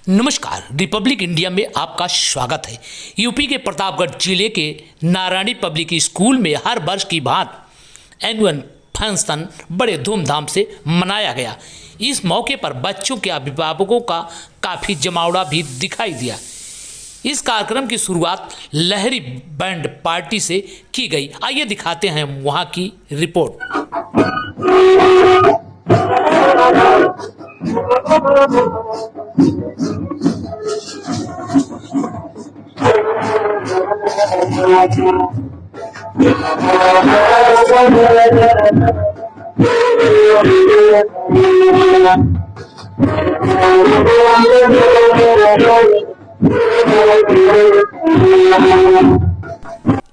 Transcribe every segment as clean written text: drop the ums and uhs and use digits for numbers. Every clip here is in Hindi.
नमस्कार, रिपब्लिक इंडिया में आपका स्वागत है। यूपी के प्रतापगढ़ जिले के नारायणी पब्लिक स्कूल में हर वर्ष की भांति एनुअल फंक्शन बड़े धूमधाम से मनाया गया। इस मौके पर बच्चों के अभिभावकों का काफ़ी जमावड़ा भी दिखाई दिया। इस कार्यक्रम की शुरुआत लहरी बैंड पार्टी से की गई। आइए दिखाते हैं वहां की रिपोर्ट।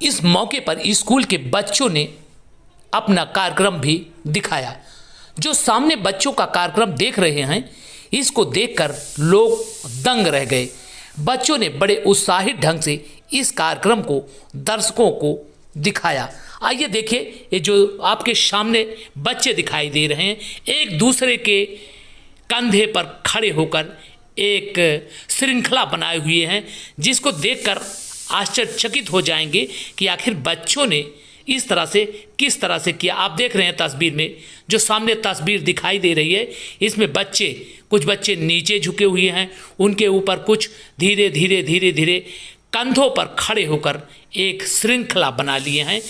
इस मौके पर स्कूल के बच्चों ने अपना कार्यक्रम भी दिखाया। जो सामने बच्चों का कार्यक्रम देख रहे हैं, इसको देखकर लोग दंग रह गए। बच्चों ने बड़े उत्साहित ढंग से इस कार्यक्रम को दर्शकों को दिखाया। आइए देखिए, ये जो आपके सामने बच्चे दिखाई दे रहे हैं, एक दूसरे के कंधे पर खड़े होकर एक श्रृंखला बनाए हुए हैं, जिसको देखकर आश्चर्यचकित हो जाएंगे कि आखिर बच्चों ने इस तरह से किस तरह से किया। आप देख रहे हैं तस्वीर में, जो सामने तस्वीर दिखाई दे रही है, इसमें कुछ बच्चे नीचे झुके हुए हैं, उनके ऊपर कुछ धीरे धीरे कंधों पर खड़े होकर एक श्रृंखला बना लिए हैं।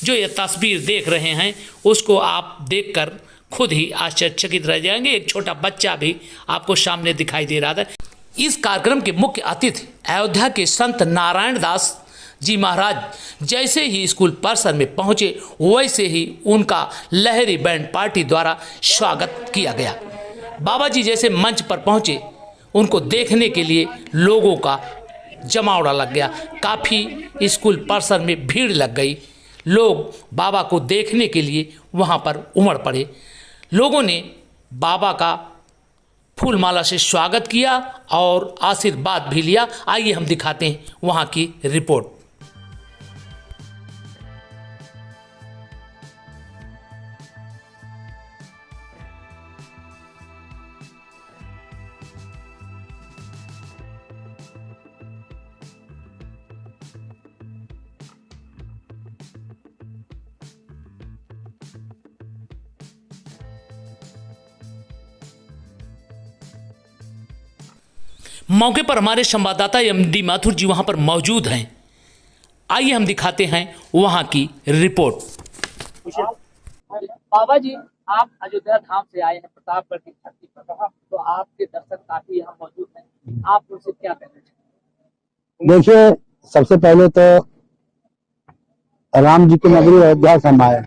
जो ये तस्वीर देख रहे हैं, उसको आप देखकर खुद ही आश्चर्यचकित रह जाएंगे। एक छोटा बच्चा भी आपको सामने दिखाई दे रहा था। इस कार्यक्रम के मुख्य अतिथि अयोध्या के संत नारायण दास जी महाराज जैसे ही स्कूल परिसर में पहुंचे, वैसे ही उनका लहरी बैंड पार्टी द्वारा स्वागत किया गया। बाबा जी जैसे मंच पर पहुंचे, उनको देखने के लिए लोगों का जमावड़ा लग गया। काफ़ी स्कूल परिसर में भीड़ लग गई। लोग बाबा को देखने के लिए वहां पर उमड़ पड़े। लोगों ने बाबा का फूल माला से स्वागत किया और आशीर्वाद भी लिया। आइए हम दिखाते हैं वहां की रिपोर्ट। मौके पर हमारे संवाददाता एमडी माथुर जी वहां पर मौजूद हैं। आइए हम दिखाते हैं वहां की रिपोर्ट। बाबा जी, आप अयोध्या धाम से आए हैं प्रतापगढ़ की धरती पर, तो आपके दर्शक काफी यहाँ मौजूद हैं, आप उनसे क्या कहना चाहेंगे? देखिए, सबसे पहले तो राम जी की नगरी अयोध्या से हम आए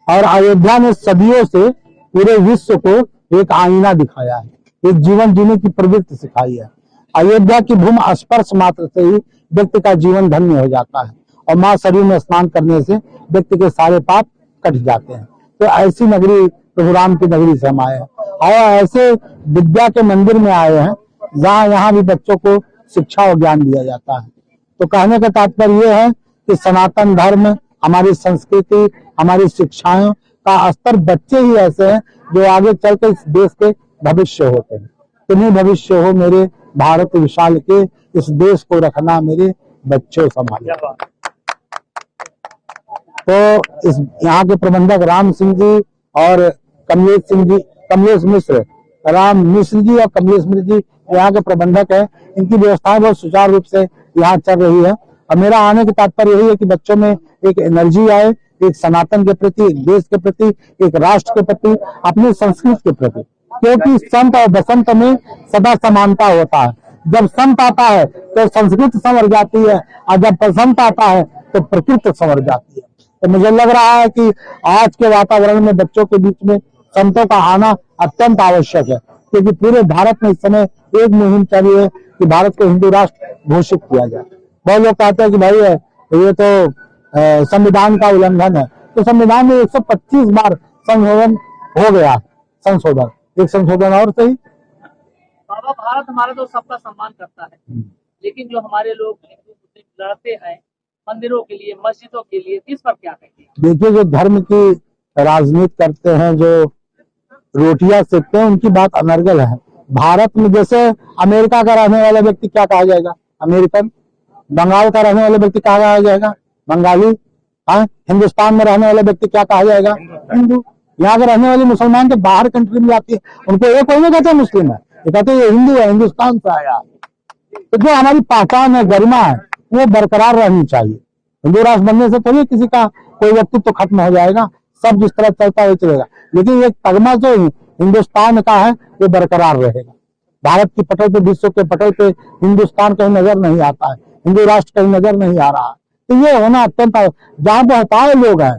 और अयोध्या ने सदियों से पूरे विश्व को एक आईना दिखाया है, एक जीवन जीने की प्रवृत्ति सिखाई है। अयोध्या की भूमि स्पर्श मात्र से ही व्यक्ति का जीवन धन्य हो जाता है और माँ सरयू में स्नान करने से व्यक्ति के सारे पाप कट जाते हैं। तो ऐसी नगरी प्रभु राम की नगरी से हम आए हैं और ऐसे विद्या के मंदिर में आए हैं जहाँ यहाँ भी बच्चों को शिक्षा और ज्ञान दिया जाता है। तो कहने का तात्पर्य ये है कि सनातन धर्म, हमारी संस्कृति, हमारी शिक्षाओं का स्तर बच्चे ही ऐसे हैं जो आगे चलकर इस देश के भविष्य होते हैं। तुम्हें भविष्य हो मेरे भारत विशाल के, इस देश को रखना मेरे बच्चों संभाले। तो इस यहाँ के प्रबंधक राम सिंह जी और कमलेश मिश्र, राम मिश्र जी और कमलेश मिश्र जी यहाँ के प्रबंधक हैं। इनकी व्यवस्थाएं बहुत सुचारू रूप से यहाँ चल रही है और मेरा आने का तात्पर्य यही है कि बच्चों में एक एनर्जी आए, एक सनातन के प्रति, एक देश के प्रति, एक राष्ट्र के प्रति, अपनी संस्कृति के प्रति। क्योंकि संत और बसंत में सदा समानता होता है। जब संत आता है तो संस्कृति संवर जाती है और जब बसंत आता है तो प्रकृति संवर जाती है। तो मुझे लग रहा है कि आज के वातावरण में बच्चों के बीच में संतों का आना अत्यंत आवश्यक है, क्योंकि पूरे भारत में इस समय एक मुहिम चल रही है कि भारत को हिंदू राष्ट्र घोषित किया जाए। बहुत लोग कहते हैं कि भाई ये तो संविधान का उल्लंघन है। तो संविधान में 125 बार संशोधन हो गया, एक संशोधन और सही। बाबा, भारत हमारा तो सबका सम्मान करता है, लेकिन जो हमारे लोग हिंदू मुस्लिम लड़ते हैं मंदिरों के लिए, मस्जिदों के लिए, इस पर क्या कहेंगे? देखिए, जो धर्म की राजनीति करते हैं, जो रोटियां सेकते हैं, उनकी बात अनर्गल है। भारत में जैसे अमेरिका का रहने वाला व्यक्ति क्या कहा जाएगा? अमेरिकन। बंगाल का रहने वाला व्यक्ति क्या कहा जाएगा? बंगाली। हाँ, हिंदुस्तान में रहने वाला व्यक्ति क्या कहा जाएगा? हिंदू। यहाँ के रहने वाले मुसलमान के बाहर कंट्री में जाती है, उनको ये कोई नहीं कहते मुस्लिम है, ये कहते ये हिंदू है, हिंदुस्तान से आया। तो जो हमारी पहचान है, गरिमा है, वो बरकरार रहनी चाहिए। हिंदू राष्ट्र बनने से थोड़ी किसी का कोई व्यक्तित्व तो खत्म हो जाएगा, सब जिस तरह चलता है चलेगा, लेकिन ये तगमा जो हिंदुस्तान का है वो बरकरार रहेगा। भारत की पटल पे, विश्व के पटल पे हिंदुस्तान कहीं नजर नहीं आता है, हिंदू राष्ट्र कहीं नजर नहीं आ रहा है। तो ये होना अत्यंत, जहां बहुत सारे लोग हैं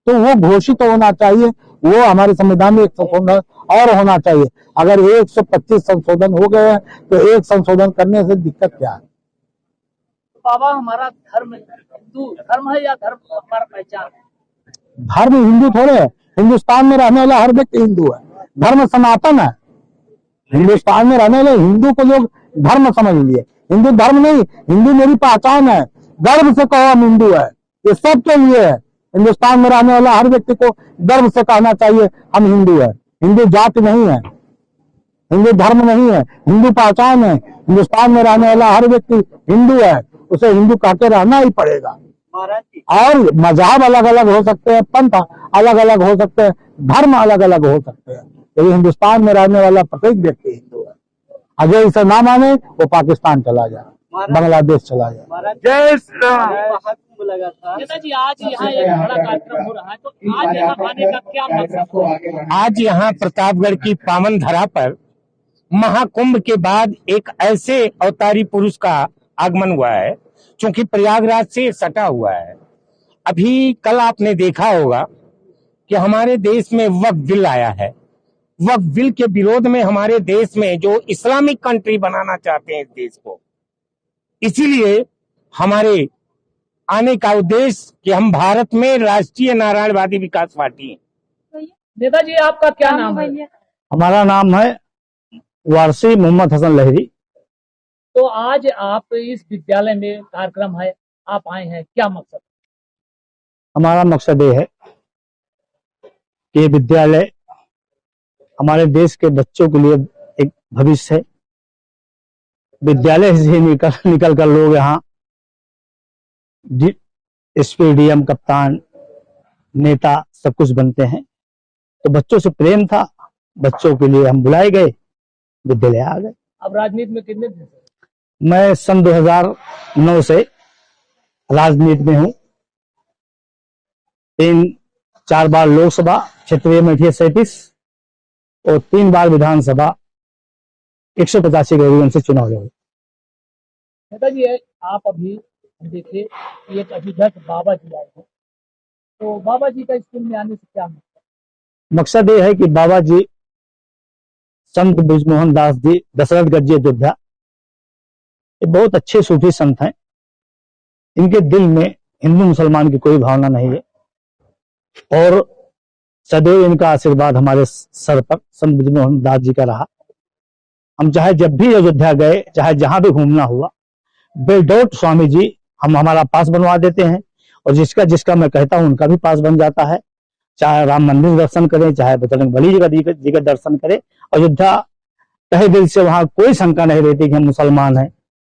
तो वो घोषित होना चाहिए। वो हमारे संविधान में एक संशोधन और होना चाहिए। अगर 125 संशोधन हो गए हैं तो एक संशोधन करने से दिक्कत क्या है? बाबा, हमारा धर्म हिंदू धर्म है या धर्म हमारा पहचान है? धर्म हिंदू थोड़े है, हिंदुस्तान में रहने वाला हर व्यक्ति हिंदू है। धर्म सनातन है। हिंदुस्तान में रहने वाले हिंदू को लोग धर्म समझ लिए, हिंदू धर्म नहीं। हिंदू मेरी पहचान है, गर्व से कहो हम हिंदू है, ये सबके लिए है। हिंदुस्तान में रहने वाला हर व्यक्ति को गर्व से कहना चाहिए हम हिंदू है। हिंदू जाति नहीं है, हिंदू धर्म नहीं है, हिंदू पहचान है। हिंदुस्तान में रहने वाला हर व्यक्ति हिंदू है, उसे हिंदू कहते रहना ही पड़ेगा। और मजहब अलग अलग हो सकते हैं, पंथ अलग अलग हो सकते हैं, धर्म अलग अलग हो सकते हैं, लेकिन हिंदुस्तान में रहने वाला प्रत्येक व्यक्ति हिंदू है। अगर इसे ना माने वो पाकिस्तान चला जाए, बांग्लादेश चला जाए। जय श्री राम। नेताजी, आज यहाँ एक बड़ा कार्यक्रम हो रहा है, तो आज यहाँ आने का क्या मकसद है? आज यहाँ प्रतापगढ़ की पावन धरा पर महाकुंभ के बाद एक ऐसे अवतारी पुरुष का आगमन हुआ है, क्योंकि प्रयागराज से सटा हुआ है। अभी कल आपने देखा होगा कि हमारे देश में वक्फ बिल आया है। वक्फ बिल के विरोध में हमारे देश में जो इस्लामिक कंट्री बनाना चाहते हैं इस देश को, इसीलिए हमारे आने का उद्देश्य कि हम भारत में राष्ट्रीय नारायणवादी विकास पार्टी है। नेताजी, आपका क्या नाम है? हमारा नाम है वारसी मोहम्मद हसन लहरी। तो आज आप इस विद्यालय में कार्यक्रम है, आप आए हैं, क्या मकसद? हमारा मकसद ये है कि विद्यालय हमारे देश के बच्चों के लिए एक भविष्य है। विद्यालय से निकल कर लोग यहाँ एसपी, कप्तान, नेता सब कुछ बनते हैं। तो बच्चों से प्रेम था, बच्चों के लिए हम बुलाए गए, विद्यालय आ गए। अब राजनीति में कितने दिन से? मैं सन 2009 से राजनीति में हूँ। 3-4 बार लोकसभा क्षेत्रीय में 37 और 3 बार विधानसभा 185 के से चुनाव लड़े। नेताजी, आप अभी देखिए एक अभिधक बाबा जी आए हैं, तो बाबा जी का स्कूल में आने से क्या मकसद ये है कि बाबा जी संत बृजमोहन दास जी दशरथ गज्जी अयोध्या, ये बहुत अच्छे सूफी संत हैं। इनके दिल में हिंदू मुसलमान की कोई भावना नहीं है और सदैव इनका आशीर्वाद हमारे सर पर संत बृजमोहन दास जी का रहा। हम चाहे जब भी अयोध्या गए, चाहे जहां भी घूमना हुआ, बेडौट स्वामी जी हम हमारा पास बनवा देते हैं और जिसका जिसका मैं कहता हूं उनका भी पास बन जाता है। चाहे राम मंदिर दर्शन करें, चाहे बजरंग बली जी का दर्शन करें, अयोध्या तहे दिल से, वहां कोई शंका नहीं रहती कि हम मुसलमान हैं।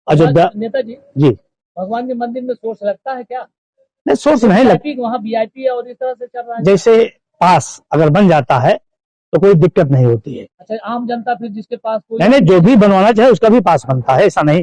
अयोध्या नेताजी जी, भगवान के मंदिर में सोर्स लगता है क्या? नहीं सोर्स नहीं लगता, वहाँ वीआईपी है और इस तरह से चल रहा है। जैसे पास अगर बन जाता है तो कोई दिक्कत नहीं होती है। अच्छा, आम जनता फिर जिसके पास कोई नहीं, जो भी बनवाना चाहे उसका भी पास बनता है, ऐसा नहीं।